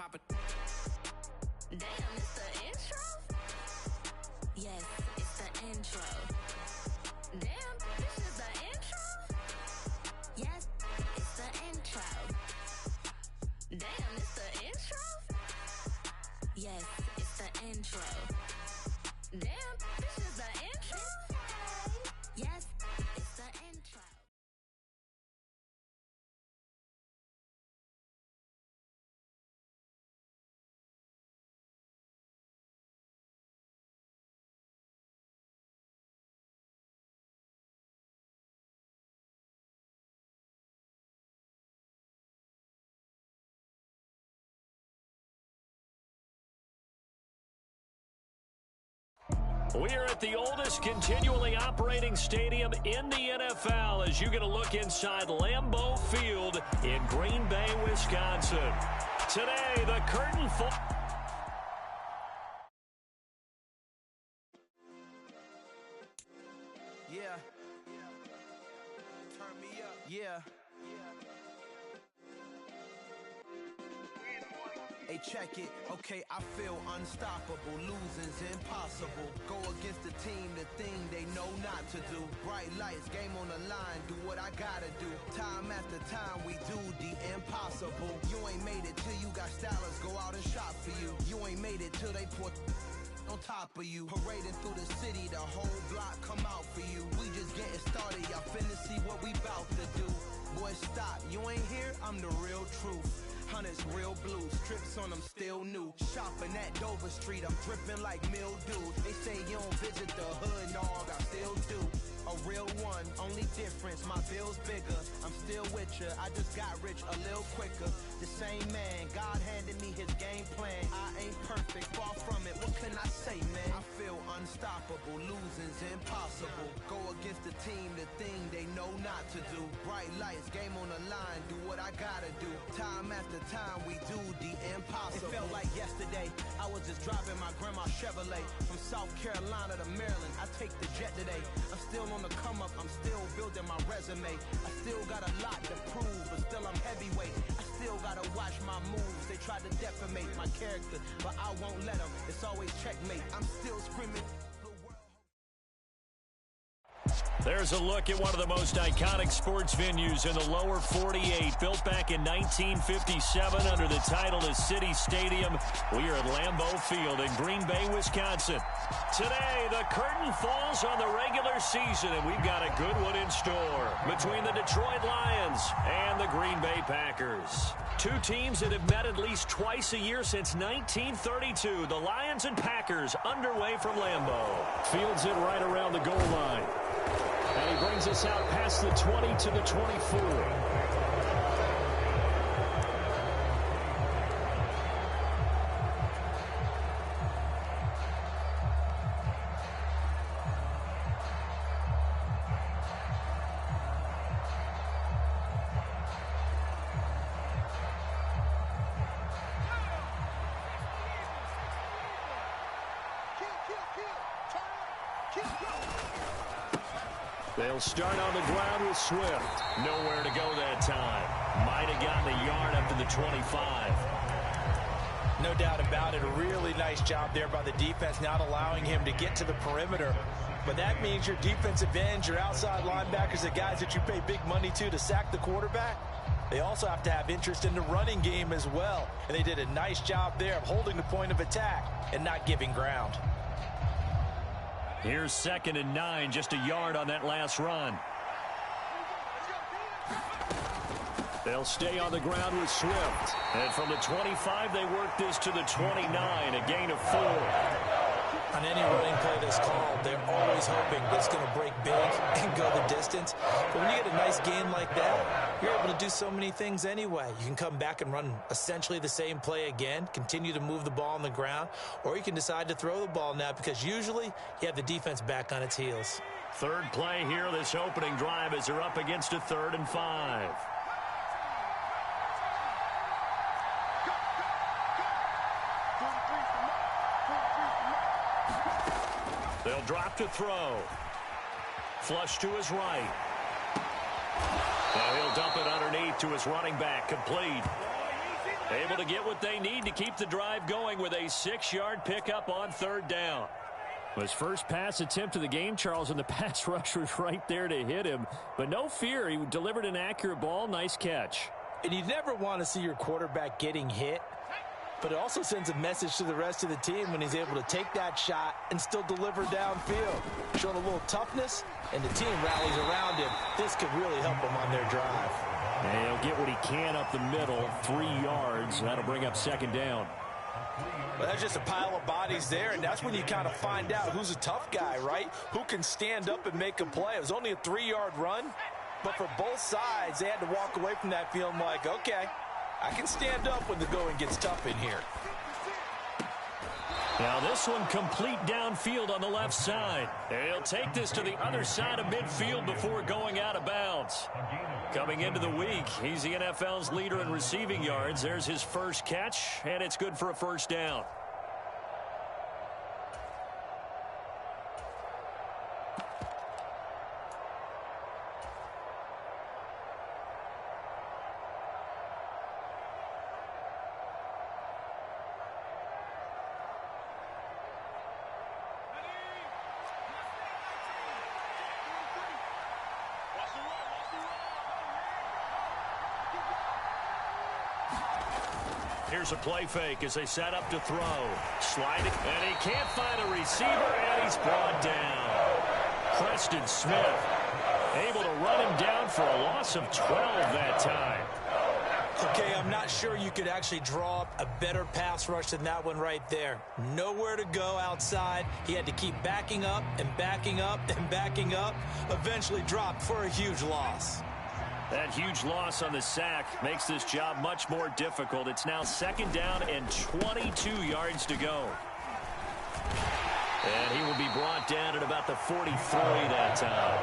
pop it. Damn, it's the intro? Yes, it's the intro. Damn, this is the intro? Yes, it's the intro. Damn, it's the intro? Yes, it's the intro. Damn, this is the intro? Yes, it's the intro. We are at the oldest continually operating stadium in the NFL as you get a look inside Lambeau Field in Green Bay, Wisconsin. Today, the curtain falls. Yeah. Turn me up. Yeah. Hey, check it. Okay, I feel unstoppable. Losing's impossible. Go against the team, the thing they know not to do. Bright lights, game on the line, do what I gotta do. Time after time, we do the impossible. You ain't made it till you got stylers go out and shop for you. You ain't made it till they put on top of you. Parading through the city, the whole block come out for you. We just getting started, y'all finna see what we bout to do. Boy, stop, you ain't here, I'm the real truth. Hunters real blue, strips on them still new. Shopping at Dover Street, I'm dripping like mildew. They say you don't visit the hood, dog, I still do. A real one, only difference, my bill's bigger. I'm still with ya, I just got rich a little quicker. The same man, God handed me his game plan. I ain't perfect, far from it, what can I say, man? I feel unstoppable, losing's impossible. Go against the team, the thing they know not to do. Bright lights, game on the line, do what I gotta do. Time after time, we do the impossible. It felt like yesterday, I was just driving my grandma's Chevrolet. From South Carolina to Maryland, I take the jet today. I'm still on the come up, I'm still building my resume. I still got a lot to prove, but still I'm heavyweight. I still gotta watch my moves. They tried to defamate my character, but I won't let them. It's always checkmate. I'm still screaming. There's a look at one of the most iconic sports venues in the lower 48, built back in 1957 under the title of City Stadium. We are at Lambeau Field in Green Bay, Wisconsin. Today, the curtain falls on the regular season, and we've got a good one in store between the Detroit Lions and the Green Bay Packers. Two teams that have met at least twice a year since 1932. The Lions and Packers underway from Lambeau. Fields it right around the goal line. And he brings us out past the 20 to the 24. They'll start on the ground with Swift. Nowhere to go that time. Might have gotten a yard up to the 25. No doubt about it. A really nice job there by the defense, not allowing him to get to the perimeter. But that means your defensive ends, your outside linebackers, the guys that you pay big money to sack the quarterback, they also have to have interest in the running game as well. And they did a nice job there of holding the point of attack and not giving ground. Here's 2nd and 9, just a yard on that last run. They'll stay on the ground with Swift. And from the 25, they work this to the 29, a gain of 4. On any running play that's called, they're always hoping it's going to break big and go the distance. But when you get a nice gain like that, you're able to do so many things anyway. You can come back and run essentially the same play again, continue to move the ball on the ground, or you can decide to throw the ball now because usually you have the defense back on its heels. Third play here, this opening drive as they're up against a 3rd and 5. They'll drop to throw. Flush to his right. Now he'll dump it underneath to his running back. Complete. Able to get what they need to keep the drive going with a 6-yard pickup on third down. His first pass attempt of the game, Charles, and the pass rush was right there to hit him. But no fear, he delivered an accurate ball. Nice catch. And you never want to see your quarterback getting hit, but it also sends a message to the rest of the team when he's able to take that shot and still deliver downfield. Showing a little toughness, and the team rallies around him. This could really help him on their drive. And he'll get what he can up the middle, 3 yards. That'll bring up second down. Well, that's just a pile of bodies there, and that's when you kind of find out who's a tough guy, right? Who can stand up and make a play. It was only a 3-yard run, but for both sides, they had to walk away from that feeling like, okay, I can stand up when the going gets tough in here. Now this one complete downfield on the left side. He'll take this to the other side of midfield before going out of bounds. Coming into the week, he's the NFL's leader in receiving yards. There's his first catch, and it's good for a first down. Here's a play fake as they set up to throw. Sliding, and he can't find a receiver, and he's brought down. Preston Smith able to run him down for a loss of 12 that time. Okay, I'm not sure you could actually draw up a better pass rush than that one right there. Nowhere to go outside. He had to keep backing up and backing up and backing up. Eventually dropped for a huge loss. That huge loss on the sack makes this job much more difficult. It's now second down and 22 yards to go. And he will be brought down at about the 43 that time.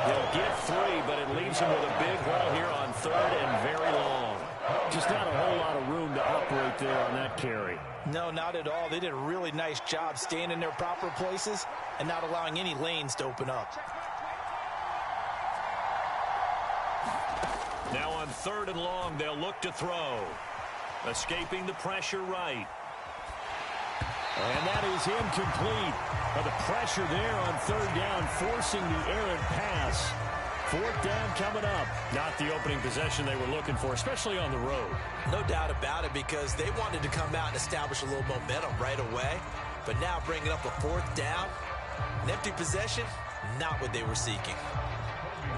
He'll get 3, but it leaves him with a big hole here on third and very long. Just not a whole lot of room to operate there on that carry. No, not at all. They did a really nice job staying in their proper places and not allowing any lanes to open up. Now on third and long, they'll look to throw. Escaping the pressure right. And that is incomplete. But the pressure there on third down, forcing the errant pass. Fourth down coming up. Not the opening possession they were looking for, especially on the road. No doubt about it, because they wanted to come out and establish a little momentum right away. But now bringing up a fourth down, an empty possession, not what they were seeking.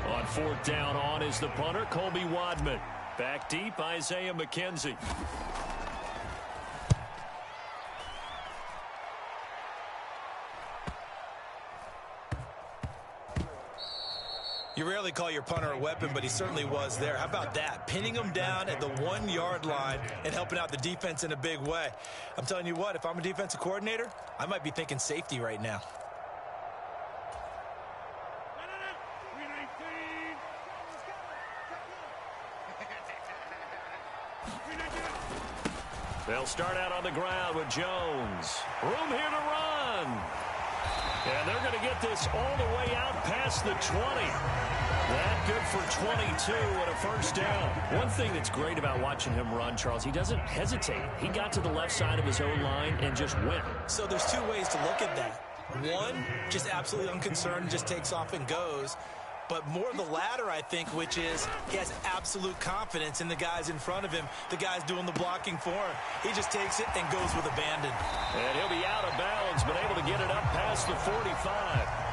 On fourth down, on is the punter, Colby Wadman. Back deep, Isaiah McKenzie. You rarely call your punter a weapon, but he certainly was there. How about that? Pinning him down at the 1-yard line and helping out the defense in a big way. I'm telling you what, if I'm a defensive coordinator, I might be thinking safety right now. They'll start out on the ground with Jones. Room here to run. And they're going to get this all the way out past the 20. That good for 22 and a first down. One thing that's great about watching him run, Charles, he doesn't hesitate. He got to the left side of his own line and just went. So there's two ways to look at that. One, just absolutely unconcerned, just takes off and goes. But more the latter, I think, which is he has absolute confidence in the guys in front of him, the guys doing the blocking for him. He just takes it and goes with abandon. And he'll be out of bounds, but able to get it up past the 45.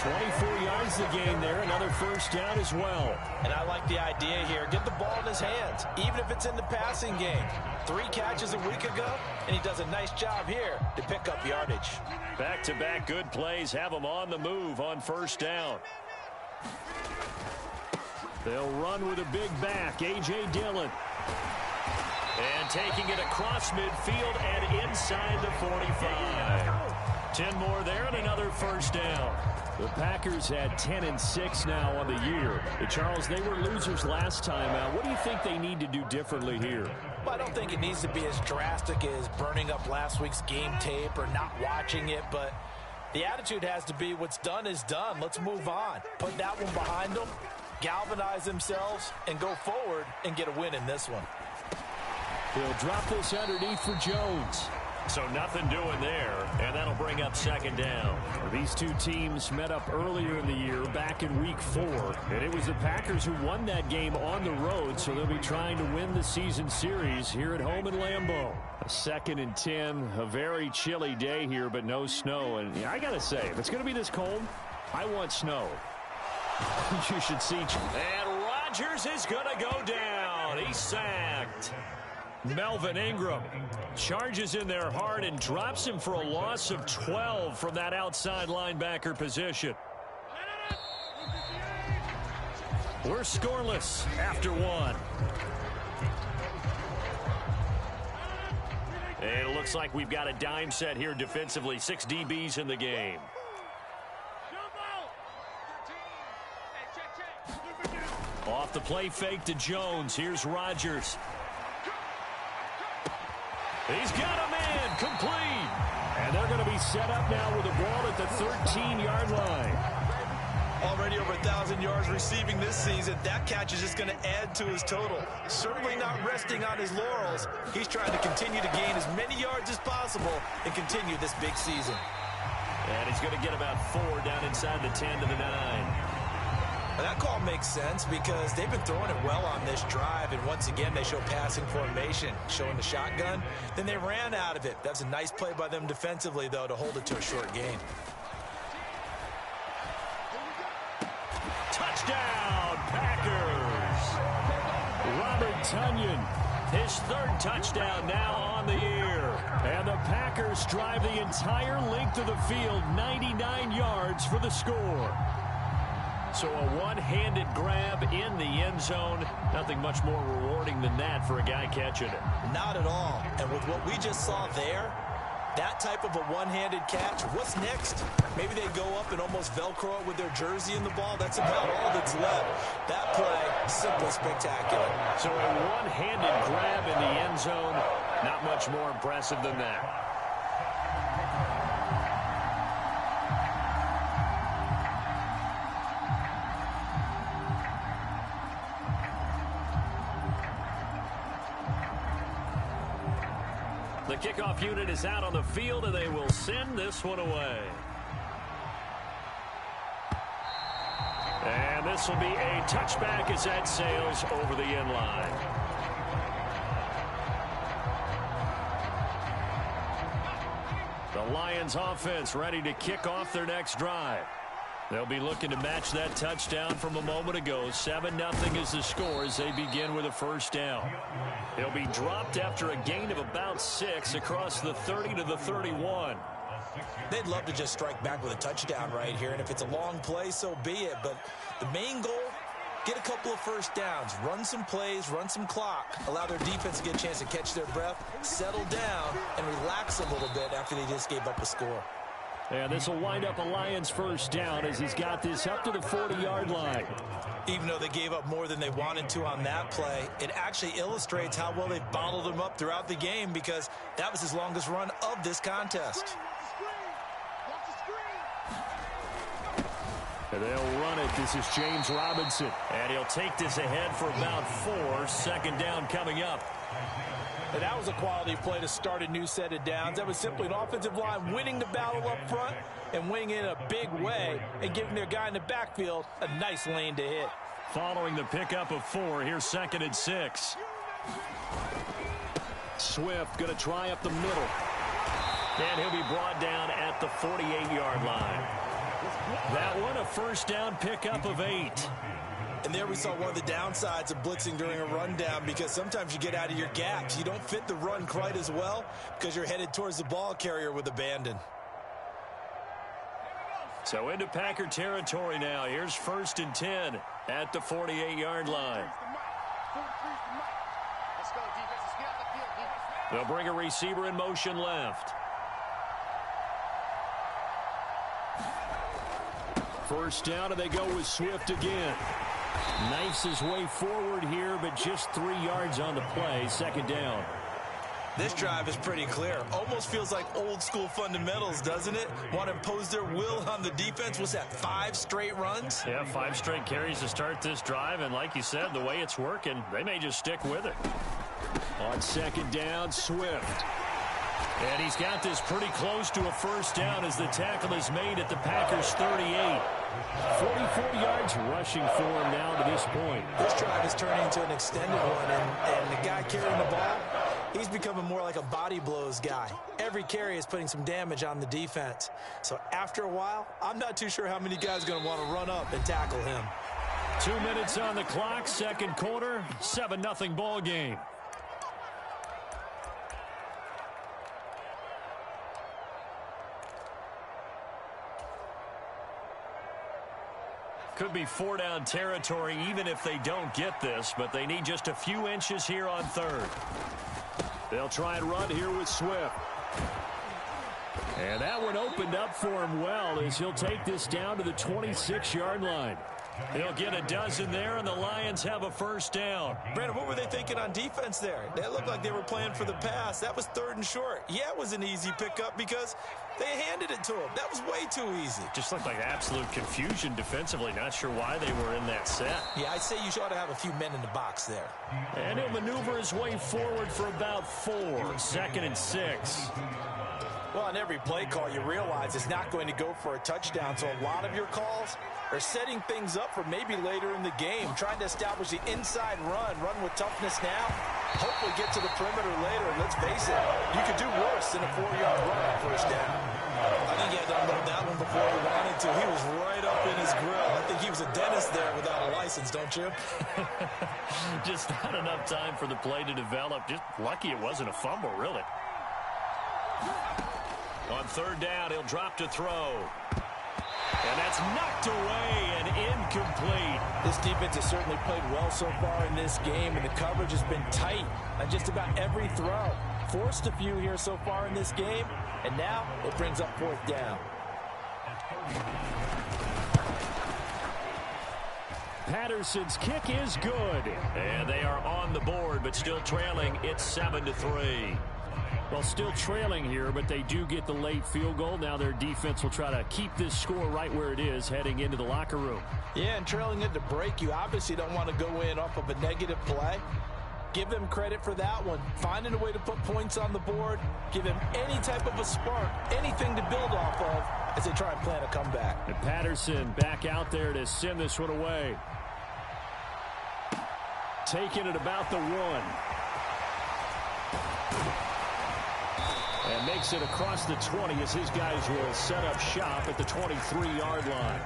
24 yards the gain there, another first down as well. And I like the idea here. Get the ball in his hands, even if it's in the passing game. 3 catches a week ago, and he does a nice job here to pick up yardage. Back-to-back good plays have him on the move on first down. They'll run with a big back, A.J. Dillon. And taking it across midfield and inside the 45. 10 more there and another first down. The Packers had 10-6 now on the year. Charles, they were losers last time out. What do you think they need to do differently here? Well, I don't think it needs to be as drastic as burning up last week's game tape or not watching it, but the attitude has to be what's done is done. Let's move on. Put that one behind them, galvanize themselves, and go forward and get a win in this one. He'll drop this underneath for Jones. So nothing doing there, and that'll bring up second down. These two teams met up earlier in the year, back in Week 4, and it was the Packers who won that game on the road, so they'll be trying to win the season series here at home in Lambeau. A 2nd and 10, a very chilly day here, but no snow. And I got to say, if it's going to be this cold, I want snow. You should see. And Rodgers is going to go down. He's sacked. Melvin Ingram charges in there hard and drops him for a loss of 12 from that outside linebacker position. We're scoreless after 1. And it looks like we've got a dime set here defensively. 6 DBs in the game. Off the play fake to Jones. Here's Rodgers. He's got a man complete. And they're going to be set up now with the ball at the 13-yard line. Already over 1,000 yards receiving this season. That catch is just going to add to his total. Certainly not resting on his laurels. He's trying to continue to gain as many yards as possible and continue this big season. And he's going to get about 4 down inside the 10 to the 9. That call makes sense because they've been throwing it well on this drive, and once again they show passing formation, showing the shotgun. Then they ran out of it. That's a nice play by them defensively, though, to hold it to a short gain. Touchdown, Packers! Robert Tonyan, his 3rd touchdown now on the year. And the Packers drive the entire length of the field, 99 yards for the score. So a one-handed grab in the end zone. Nothing much more rewarding than that for a guy catching it. Not at all. And with what we just saw there, that type of a one-handed catch, what's next? Maybe they go up and almost Velcro it with their jersey in the ball. That's about all that's left. That play, simply spectacular. So a one-handed grab in the end zone, not much more impressive than that. The kickoff unit is out on the field, and they will send this one away. And this will be a touchback as that sails over the end line. The Lions offense ready to kick off their next drive. They'll be looking to match that touchdown from a moment ago. 7-0 is the score as they begin with a first down. They'll be dropped after a gain of about 6 across the 30 to the 31. They'd love to just strike back with a touchdown right here, and if it's a long play, so be it. But the main goal, get a couple of first downs, run some plays, run some clock, allow their defense to get a chance to catch their breath, settle down, and relax a little bit after they just gave up a score. And this will wind up a Lions first down as he's got this up to the 40-yard line. Even though they gave up more than they wanted to on that play, it actually illustrates how well they've bottled them up throughout the game because that was his longest run of this contest. And they'll run it. This is James Robinson. And he'll take this ahead for about 4. 2nd down coming up. And that was a quality play to start a new set of downs. That was simply an offensive line winning the battle up front and winning in a big way and giving their guy in the backfield a nice lane to hit. Following the pickup of 4, here's 2nd and 6. Swift going to try up the middle. And he'll be brought down at the 48-yard line. That one a first down pickup of 8. And there we saw one of the downsides of blitzing during a rundown because sometimes you get out of your gaps. You don't fit the run quite as well because you're headed towards the ball carrier with abandon. So into Packer territory now. Here's 1st and 10 at the 48-yard line. They'll bring a receiver in motion left. First down, and they go with Swift again. Knifes his way forward here, but just 3 yards on the play. 2nd down. This drive is pretty clear. Almost feels like old school fundamentals, doesn't it? Want to impose their will on the defense. What's that, 5 straight runs? Yeah, 5 straight carries to start this drive, and like you said, the way it's working, they may just stick with it. On On second down, Swift. And he's got this pretty close to a first down as the tackle is made at the Packers' 38. 44 yards rushing for him now to this point. This drive is turning into an extended one, and the guy carrying the ball, he's becoming more like a body blows guy. Every carry is putting some damage on the defense. So after a while, I'm not too sure how many guys are going to want to run up and tackle him. 2 minutes on the clock, second quarter, 7-0 ball game. Could be 4-down territory even if they don't get this, but they need just a few inches here on third. They'll try and run here with Swift. And that one opened up for him well as he'll take this down to the 26-yard line. He'll get a dozen there, and the Lions have a first down. Brandon, what were they thinking on defense there? They looked like they were playing for the pass. That was 3rd and short. Yeah, it was an easy pickup because they handed it to him. That was way too easy. Just looked like absolute confusion defensively. Not sure why they were in that set. Yeah, I'd say you ought to have a few men in the box there. And he'll maneuver his way forward for about 4. 2nd and 6. Well, on every play call, you realize it's not going to go for a touchdown. So a lot of your calls are setting things up for maybe later in the game, trying to establish the inside run with toughness now, hopefully get to the perimeter later. And let's face it, you could do worse than a 4-yard run on first down. I think he had to unload that one before he wanted to. He was right up in his grill. I think he was a dentist there without a license, don't you? Just not enough time for the play to develop. Just lucky it wasn't a fumble, really. On third down, he'll drop to throw. And that's knocked away and incomplete. This defense has certainly played well so far in this game, and the coverage has been tight on just about every throw. Forced a few here so far in this game, and now it brings up 4th down. Patterson's kick is good. And they are on the board, but still trailing. It's 7-3. Well, still trailing here, but they do get the late field goal. Now their defense will try to keep this score right where it is heading into the locker room. Yeah, and trailing at the break, you obviously don't want to go in off of a negative play. Give them credit for that one. Finding a way to put points on the board, give them any type of a spark, anything to build off of as they try and plan a comeback. And Patterson back out there to send this one away. Taking it about the 1. And makes it across the 20 as his guys will set up shop at the 23-yard line.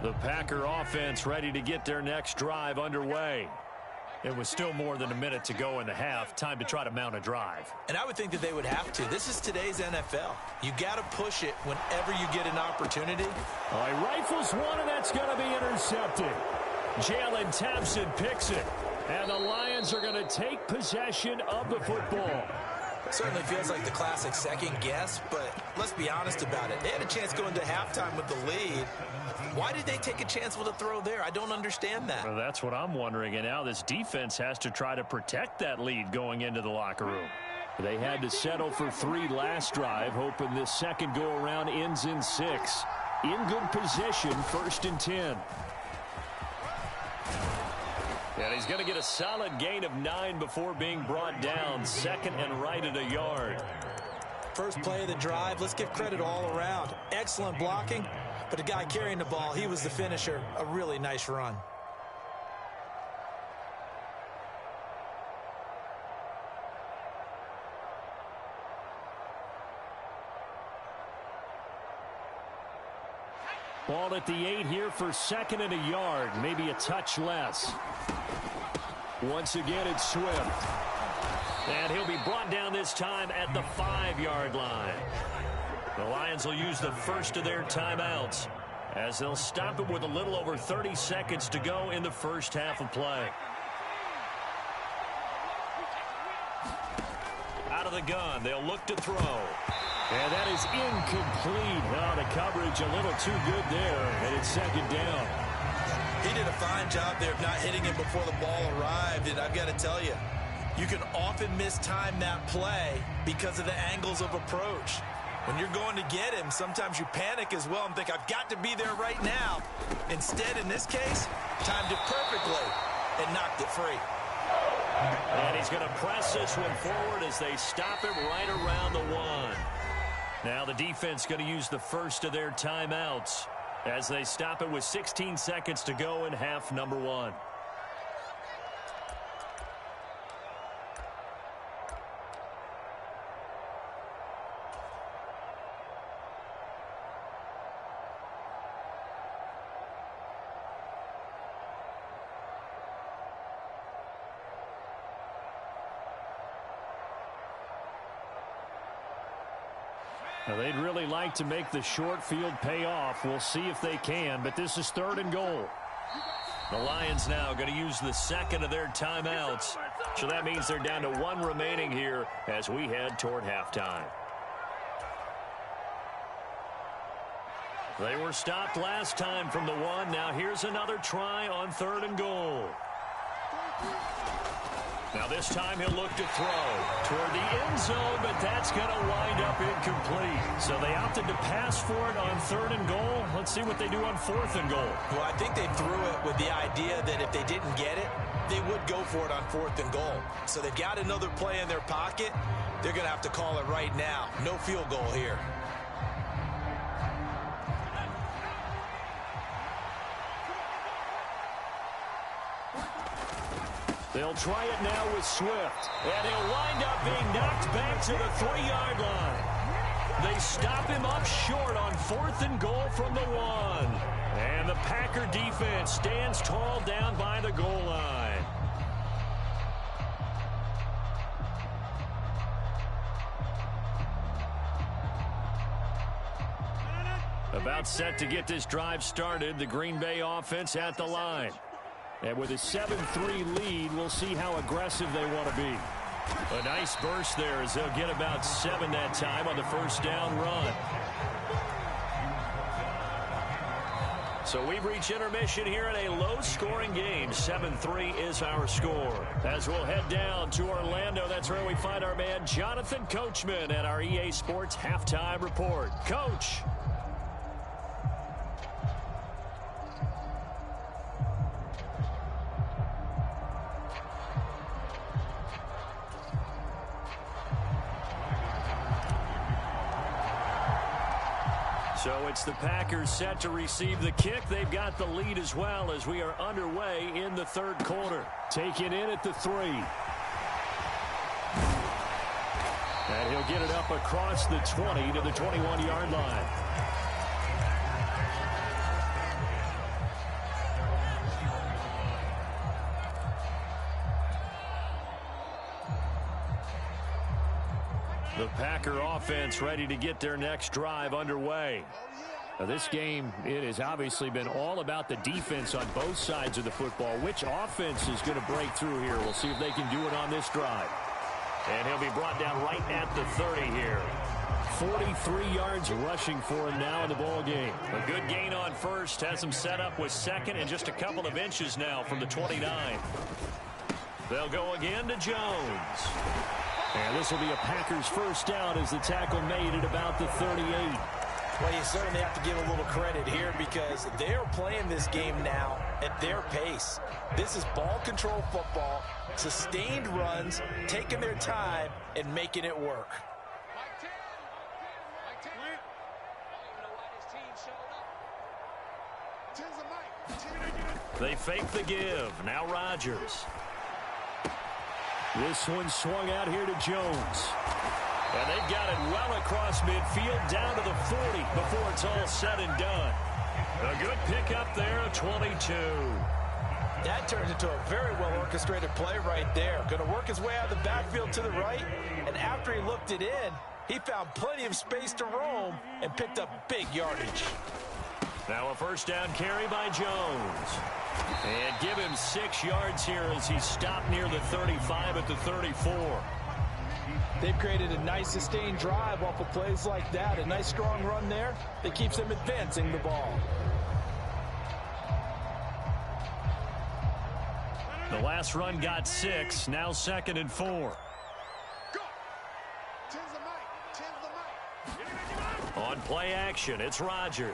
The Packer offense ready to get their next drive underway. It was still more than a minute to go in the half. Time to try to mount a drive. And I would think that they would have to. This is today's NFL. You got to push it whenever you get an opportunity. All right, rifles one, and that's going to be intercepted. Jalen Thompson picks it. And the Lions are going to take possession of the football. Certainly feels like the classic second guess, but let's be honest about it. They had a chance going into halftime with the lead. Why did they take a chance with a throw there? I don't understand that. Well, that's what I'm wondering. And now this defense has to try to protect that lead going into the locker room. They had to settle for 3 last drive, hoping this second go-around ends in 6. In good position, 1st and 10. And he's going to get a solid gain of 9 before being brought down. 2nd and right at a yard. First play of the drive, let's give credit all around. Excellent blocking, but the guy carrying the ball, he was the finisher. A really nice run. Ball at the 8 here for 2nd and a yard, maybe a touch less. Once again, it's Swift. And he'll be brought down this time at the 5-yard line. The Lions will use the first of their timeouts as they'll stop it with a little over 30 seconds to go in the first half of play. Out of the gun, they'll look to throw. And that is incomplete. Oh, the coverage a little too good there, and it's second down. He did a fine job there of not hitting him before the ball arrived, and I've got to tell you, you can often mistime that play because of the angles of approach. When you're going to get him, sometimes you panic as well and think, I've got to be there right now. Instead, in this case, timed it perfectly and knocked it free. And he's going to press this one forward as they stop it right around the 1. Now the defense going to use the first of their timeouts as they stop it with 16 seconds to go in half number 1. Now, they'd really like to make the short field pay off. We'll see if they can, but this is 3rd and goal. The Lions now going to use the second of their timeouts. So that means they're down to 1 remaining here as we head toward halftime. They were stopped last time from the 1. Now here's another try on 3rd and goal. Now this time he'll look to throw toward the end zone, but that's going to wind up incomplete. So they opted to pass for it on 3rd and goal. Let's see what they do on 4th and goal. Well, I think they threw it with the idea that if they didn't get it, they would go for it on 4th and goal. So they've got another play in their pocket. They're going to have to call it right now. No field goal here. They'll try it now with Swift, and he'll wind up being knocked back to the 3-yard line. They stop him up short on 4th and goal from the 1. And the Packer defense stands tall down by the goal line. About set to get this drive started, the Green Bay offense at the line. And with a 7-3 lead, we'll see how aggressive they want to be. A nice burst there as they'll get about 7 that time on the first down run. So we've reached intermission here in a low-scoring game. 7-3 is our score. As we'll head down to Orlando, that's where we find our man Jonathan Coachman at our EA Sports Halftime Report. Coach. So it's the Packers set to receive the kick. They've got the lead as well as we are underway in the 3rd quarter. Taken in at the 3. And he'll get it up across the 20 to the 21-yard line. The Packer offense ready to get their next drive underway. Now this game, it has obviously been all about the defense on both sides of the football. Which offense is going to break through here? We'll see if they can do it on this drive. And he'll be brought down right at the 30 here. 43 yards rushing for him now in the ball game. A good gain on first. Has him set up with second and just a couple of inches now from the 29. They'll go again to Jones. And this will be a Packers first down as the tackle made at about the 38. Well, you certainly have to give a little credit here because they're playing this game now at their pace. This is ball control football, sustained runs, taking their time and making it work. They fake the give. Now Rodgers. This one swung out here to Jones. And they've got it well across midfield down to the 40 before it's all said and done. A good pickup there, 22. That turns into a very well-orchestrated play right there. Going to work his way out of the backfield to the right, and after he looked it in, he found plenty of space to roam and picked up big yardage. Now a first down carry by Jones. And give him 6 yards here as he stopped near the 35 at the 34. They've created a nice sustained drive off of plays like that. A nice strong run there that keeps them advancing the ball. The last run got 6. Now 2nd and 4. On play action, it's Rodgers.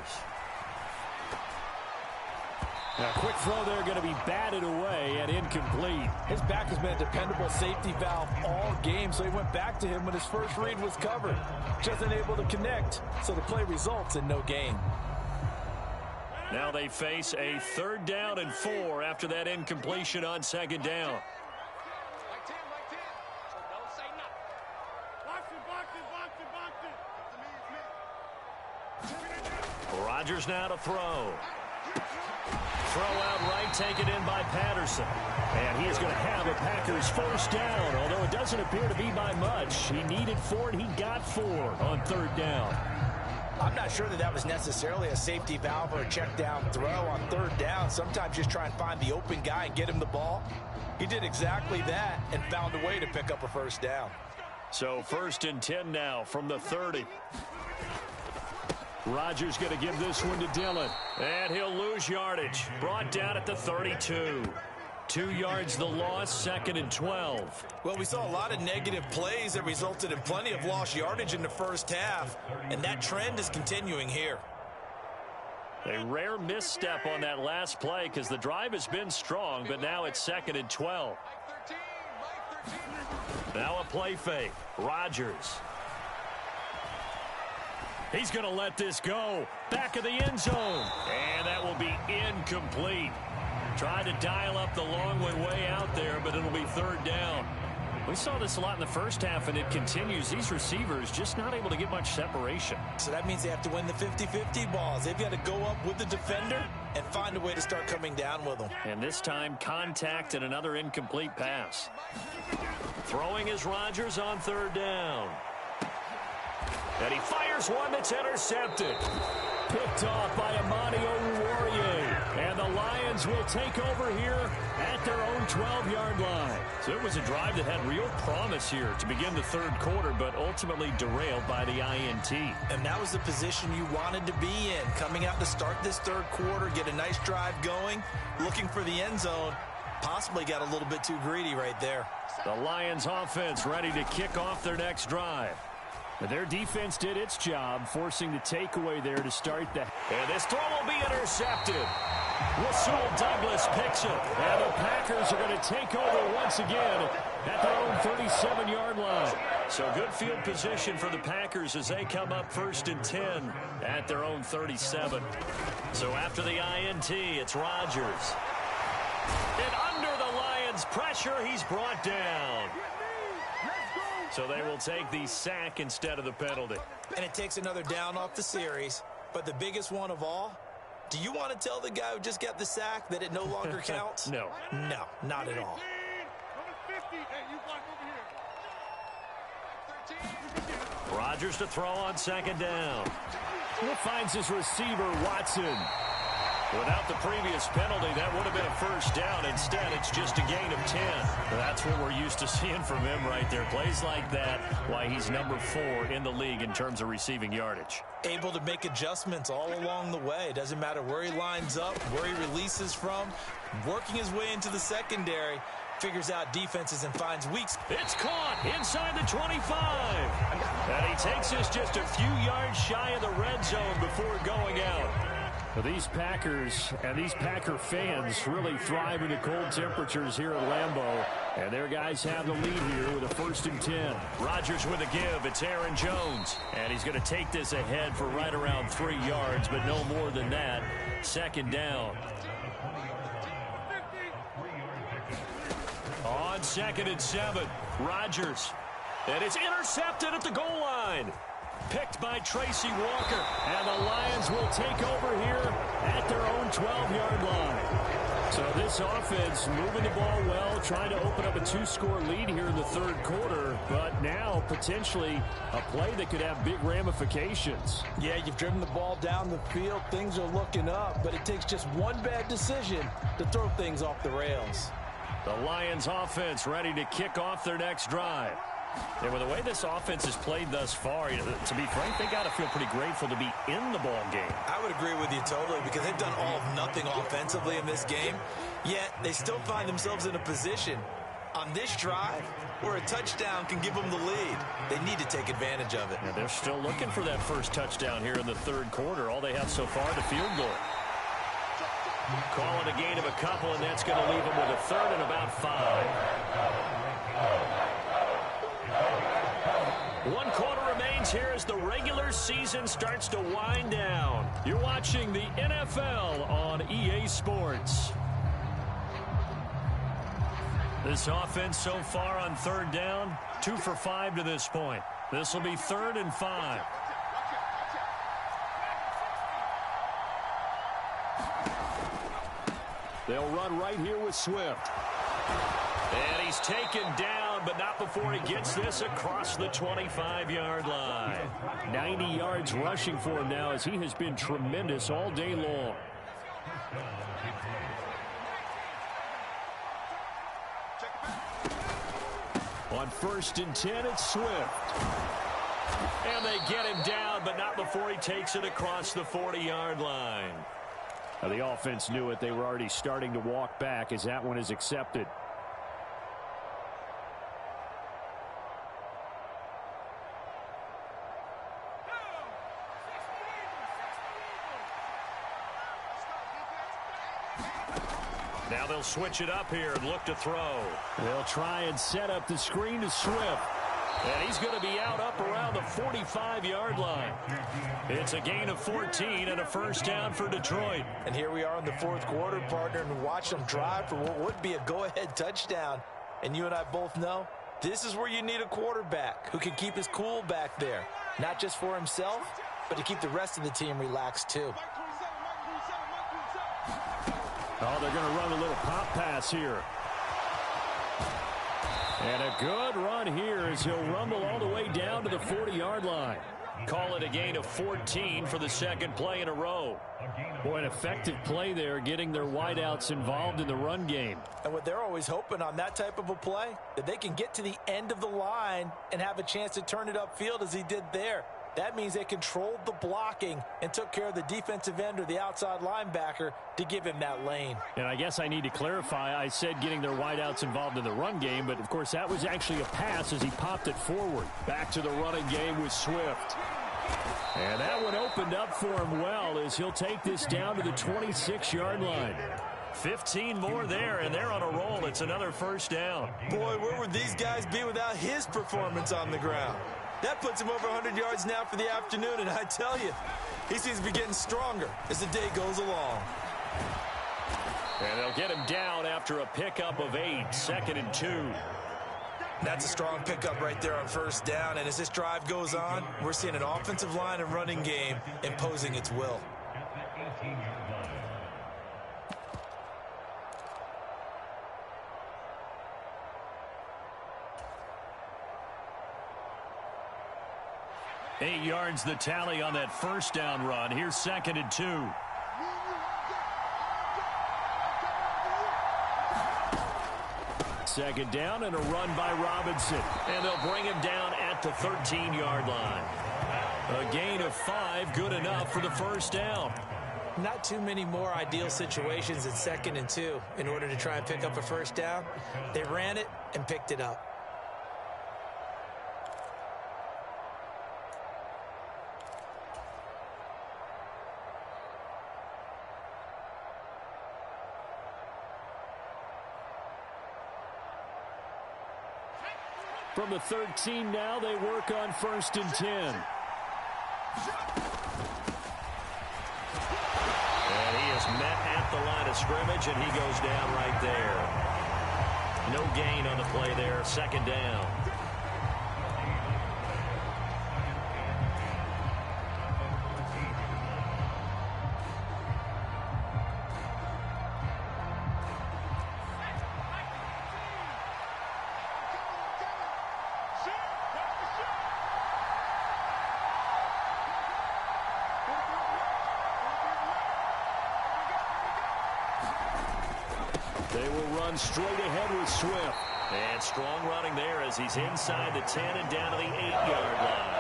A quick throw there going to be batted away and incomplete. His back has been a dependable safety valve all game, so he went back to him when his first read was covered. Just unable to connect, so the play results in no gain. Now they face a 3rd down and 4 after that incompletion on 2nd down. Rodgers now to throw. Throw out right, taken in by Patterson. And he is going to have a Packers 1st down, although it doesn't appear to be by much. He needed 4 and he got 4 on 3rd down. I'm not sure that was necessarily a safety valve or a check down throw on 3rd down. Sometimes just try and find the open guy and get him the ball. He did exactly that and found a way to pick up a 1st down. So 1st and 10 now from the 30. Rodgers going to give this one to Dillon. And he'll lose yardage. Brought down at the 32. 2 yards the loss, 2nd and 12. Well, we saw a lot of negative plays that resulted in plenty of lost yardage in the first half. And that trend is continuing here. A rare misstep on that last play because the drive has been strong, but now it's 2nd and 12. Now a play fake. Rodgers. He's going to let this go. Back of the end zone. And that will be incomplete. Tried to dial up the long one way out there, but it'll be 3rd down. We saw this a lot in the first half, and it continues. These receivers just not able to get much separation. So that means they have to win the 50-50 balls. They've got to go up with the defender and find a way to start coming down with them. And this time, contact and another incomplete pass. Throwing is Rodgers on 3rd down. And he fires one that's intercepted. Picked off by Amani Oruwariye. And the Lions will take over here at their own 12-yard line. So it was a drive that had real promise here to begin the 3rd quarter, but ultimately derailed by the INT. And that was the position you wanted to be in. Coming out to start this 3rd quarter, get a nice drive going, looking for the end zone. Possibly got a little bit too greedy right there. The Lions offense ready to kick off their next drive. Their defense did its job, forcing the takeaway there to start the... And this throw will be intercepted. Rasul Douglas picks it. And the Packers are going to take over once again at their own 37-yard line. So good field position for the Packers as they come up 1st and 10 at their own 37. So after the INT, it's Rodgers. And under the Lions' pressure, he's brought down. So they will take the sack instead of the penalty. And it takes another down off the series. But the biggest one of all, do you want to tell the guy who just got the sack that it no longer counts? No. No, not at all. Rodgers to throw on 2nd down. He finds his receiver, Watson. Without the previous penalty, that would have been a 1st down. Instead, it's just a gain of 10. That's what we're used to seeing from him right there. Plays like that, why he's number 4 in the league in terms of receiving yardage. Able to make adjustments all along the way. Doesn't matter where he lines up, where he releases from. Working his way into the secondary. Figures out defenses and finds weaks. It's caught inside the 25. And he takes us just a few yards shy of the red zone before going out. Well, these Packers and these Packer fans really thrive in the cold temperatures here at Lambeau. And their guys have the lead here with a 1st and 10. Rodgers with a give. It's Aaron Jones. And he's going to take this ahead for right around 3 yards, but no more than that. 2nd down. On 2nd and 7, Rodgers. And it's intercepted at the goal line. Picked by Tracy Walker. And the Lions will take over here at their own 12-yard line. So this offense moving the ball well, trying to open up a 2-score lead here in the 3rd quarter. But now potentially a play that could have big ramifications. Yeah, you've driven the ball down the field. Things are looking up. But it takes just one bad decision to throw things off the rails. The Lions offense ready to kick off their next drive. And with the way this offense has played thus far, to be frank, they got to feel pretty grateful to be in the ball game. I would agree with you totally, because they've done all of nothing offensively in this game, yet they still find themselves in a position on this drive where a touchdown can give them the lead. They need to take advantage of it. Yeah, they're still looking for that first touchdown here in the third quarter. All they have so far, the field goal. Call it a gain of a couple, and that's going to leave them with a third and about 5. 1 quarter remains here as the regular season starts to wind down. You're watching the NFL on EA Sports. This offense so far on third down, 2 for 5 to this point. This will be 3rd and 5. They'll run right here with Swift. And he's taken down, but not before he gets this across the 25-yard line. 90 yards rushing for him now, as he has been tremendous all day long. On 1st and 10, it's Swift. And they get him down, but not before he takes it across the 40-yard line. Now, the offense knew it. They were already starting to walk back as that one is accepted. Now they'll switch it up here and look to throw. They'll try and set up the screen to Swift. And he's going to be out up around the 45-yard line. It's a gain of 14 and a first down for Detroit. And here we are in the fourth quarter, partner, and watch them drive for what would be a go-ahead touchdown. And you and I both know this is where you need a quarterback who can keep his cool back there. Not just for himself, but to keep the rest of the team relaxed too. Oh, they're going to run a little pop pass here. And a good run here as he'll rumble all the way down to the 40-yard line. Call it a gain of 14 for the second play in a row. Boy, an effective play there, getting their wideouts involved in the run game. And what they're always hoping on that type of a play, that they can get to the end of the line and have a chance to turn it upfield as he did there. That means they controlled the blocking and took care of the defensive end or the outside linebacker to give him that lane. And I guess I need to clarify, I said getting their wideouts involved in the run game, but of course that was actually a pass as he popped it forward. Back to the running game with Swift. And that one opened up for him well as he'll take this down to the 26-yard line. 15 more there, and they're on a roll. It's another first down. Boy, where would these guys be without his performance on the ground? That puts him over 100 yards now for the afternoon, and I tell you, he seems to be getting stronger as the day goes along. And they'll get him down after a pickup of 8, 2nd and 2. That's a strong pickup right there on first down, and as this drive goes on, we're seeing an offensive line and running game imposing its will. Eight yards the tally on that first down run. Here's 2nd and 2. Second down and a run by Robinson. And they'll bring him down at the 13-yard line. A gain of 5, good enough for the first down. Not too many more ideal situations at 2nd and 2 in order to try and pick up a first down. They ran it and picked it up. From the 13 now, they work on 1st and 10. And he is met at the line of scrimmage, and he goes down right there. No gain on the play there, 2nd down. They will run straight ahead with Swift. And strong running there as he's inside the 10 and down to the 8-yard line.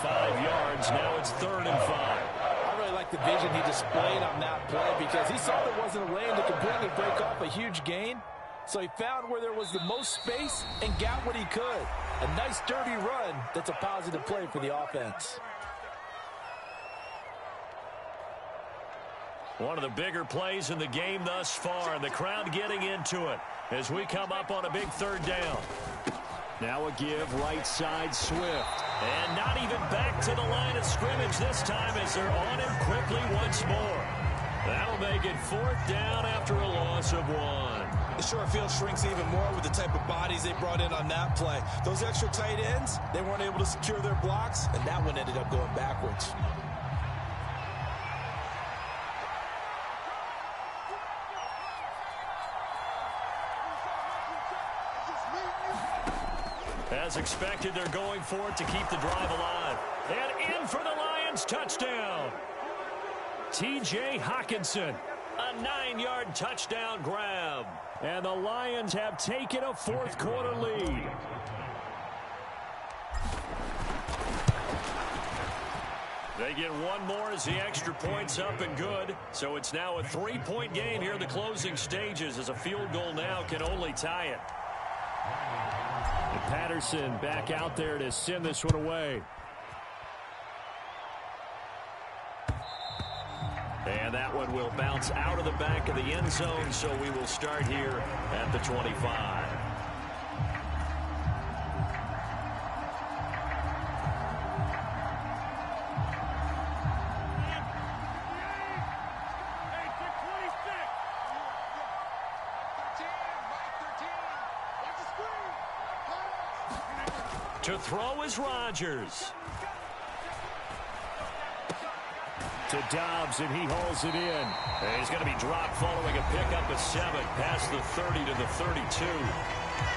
5 yards, now it's 3rd and 5. I really like the vision he displayed on that play because he saw there wasn't a lane to completely break off a huge gain. So he found where there was the most space and got what he could. A nice dirty run that's a positive play for the offense. One of the bigger plays in the game thus far, and the crowd getting into it as we come up on a big 3rd down. Now a give right side Swift. And not even back to the line of scrimmage this time as they're on him quickly once more. That'll make it 4th down after a loss of 1. The short field shrinks even more with the type of bodies they brought in on that play. Those extra tight ends, they weren't able to secure their blocks, and that one ended up going backwards. As expected, they're going for it to keep the drive alive. And in for the Lions, touchdown. T.J. Hockenson, a 9-yard touchdown grab. And the Lions have taken a 4th quarter lead. They get one more as the extra point's up and good. So it's now a 3-point game here in the closing stages as a field goal now can only tie it. And Patterson back out there to send this one away. And that one will bounce out of the back of the end zone, so we will start here at the 25. To throw is Rodgers. To Dobbs, and he hauls it in. And he's going to be dropped following a pickup of 7 past the 30 to the 32.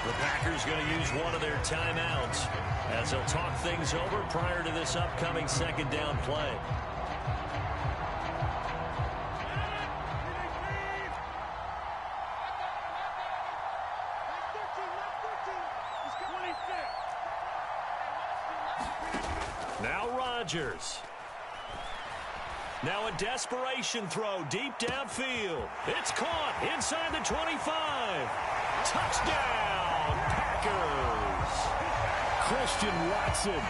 The Packers going to use one of their timeouts as they'll talk things over prior to this upcoming 2nd down play. Now Rodgers. Now a desperation throw deep downfield. It's caught inside the 25. Touchdown, Packers. Christian Watson.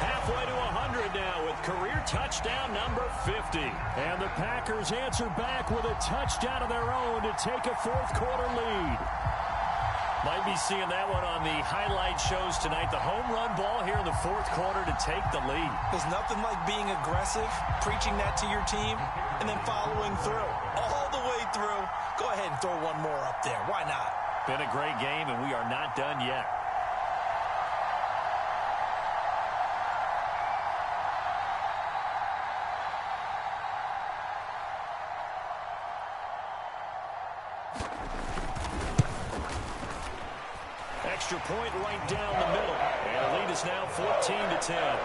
Halfway to 100 now with career touchdown number 50. And the Packers answer back with a touchdown of their own to take a 4th quarter lead. Might be seeing that one on the highlight shows tonight. The home run ball here in the 4th quarter to take the lead. There's nothing like being aggressive, preaching that to your team, and then following through. All the way through. Go ahead and throw one more up there. Why not? Been a great game, and we are not done yet. Extra point right down the middle. And the lead is now 14-10.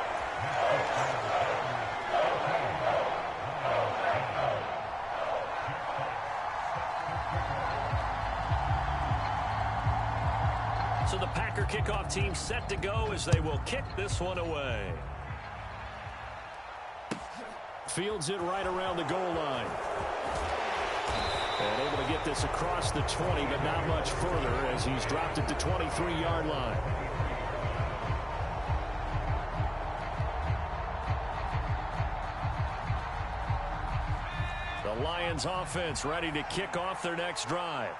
So the Packer kickoff team set to go as they will kick this one away. Fields it right around the goal line. And able to get this across the 20, but not much further as he's dropped it to 23-yard line. The Lions offense ready to kick off their next drive.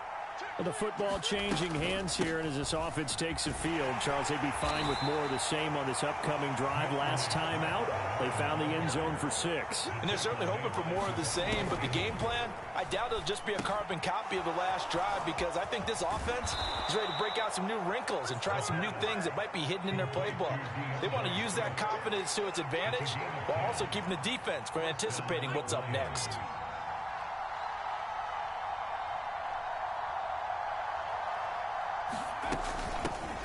Well, the football changing hands here, and as this offense takes the field, Charles, they'd be fine with more of the same on this upcoming drive. Last time out, they found the end zone for 6. And they're certainly hoping for more of the same, but the game plan, I doubt it'll just be a carbon copy of the last drive because I think this offense is ready to break out some new wrinkles and try some new things that might be hidden in their playbook. They want to use that confidence to its advantage while also keeping the defense from anticipating what's up next.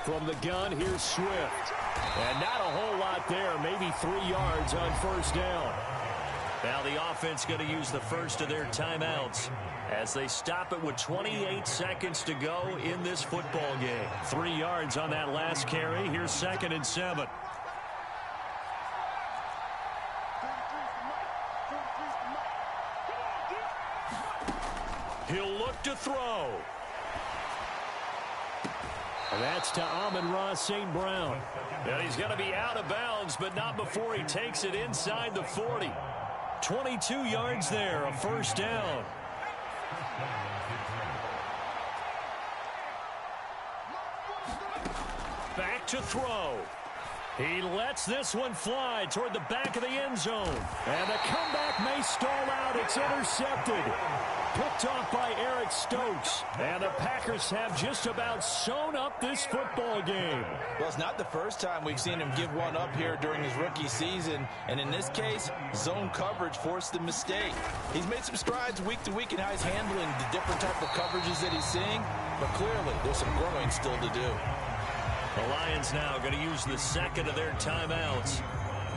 From the gun, here's Swift. And not a whole lot there, maybe 3 yards on 1st down. Now the offense going to use the first of their timeouts as they stop it with 28 seconds to go in this football game. 3 yards on that last carry. Here's 2nd and 7. He'll look to throw. And that's to Amon-Ra St. Brown. And he's going to be out of bounds, but not before he takes it inside the 40. 22 yards there, a first down. Back to throw. He lets this one fly toward the back of the end zone. And the comeback may stall out. It's intercepted. Picked off by Eric Stokes. And the Packers have just about sewn up this football game. Well, it's not the first time we've seen him give one up here during his rookie season. And in this case, zone coverage forced the mistake. He's made some strides week to week in how he's handling the different type of coverages that he's seeing. But clearly, there's some growing still to do. The Lions now going to use the second of their timeouts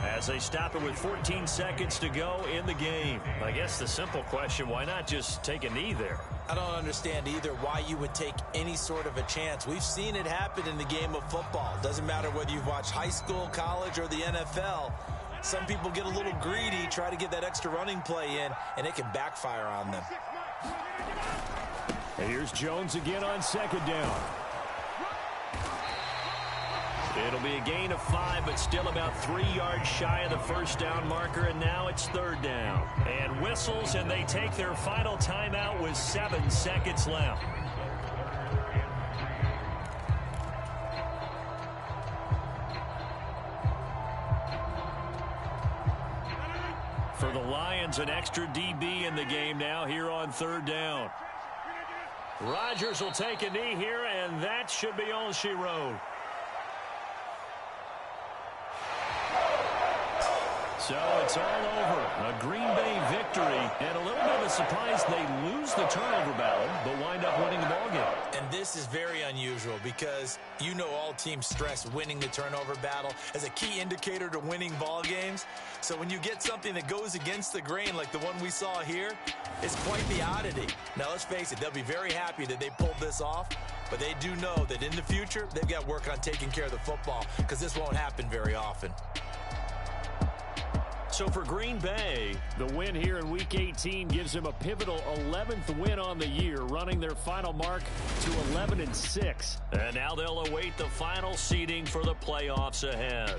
as they stop it with 14 seconds to go in the game. I guess the simple question, why not just take a knee there? I don't understand either why you would take any sort of a chance. We've seen it happen in the game of football. Doesn't matter whether you've watched high school, college, or the NFL. Some people get a little greedy, try to get that extra running play in, and it can backfire on them. And here's Jones again on 2nd down. It'll be a gain of 5, but still about 3 yards shy of the first down marker, and now it's 3rd down. And whistles, and they take their final timeout with 7 seconds left. For the Lions, an extra DB in the game now here on 3rd down. Rodgers will take a knee here, and that should be all she wrote. So it's all over. A Green Bay victory, and a little bit of a surprise they lose the turnover battle, but wind up winning the ballgame. And this is very unusual because you know all teams stress winning the turnover battle as a key indicator to winning ball games. So when you get something that goes against the grain like the one we saw here, it's quite the oddity. Now let's face it, they'll be very happy that they pulled this off, but they do know that in the future they've got work on taking care of the football because this won't happen very often. So for Green Bay, the win here in Week 18 gives them a pivotal 11th win on the year, running their final mark to 11-6. And now they'll await the final seeding for the playoffs ahead.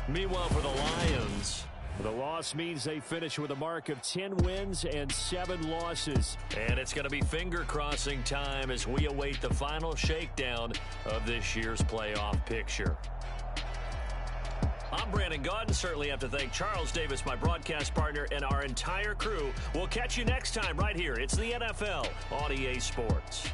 Meanwhile, for the Lions, the loss means they finish with a mark of 10 wins and 7 losses. And it's going to be finger-crossing time as we await the final shakedown of this year's playoff picture. I'm Brandon Gaudin. Certainly have to thank Charles Davis, my broadcast partner, and our entire crew. We'll catch you next time right here. It's the NFL on EA Sports.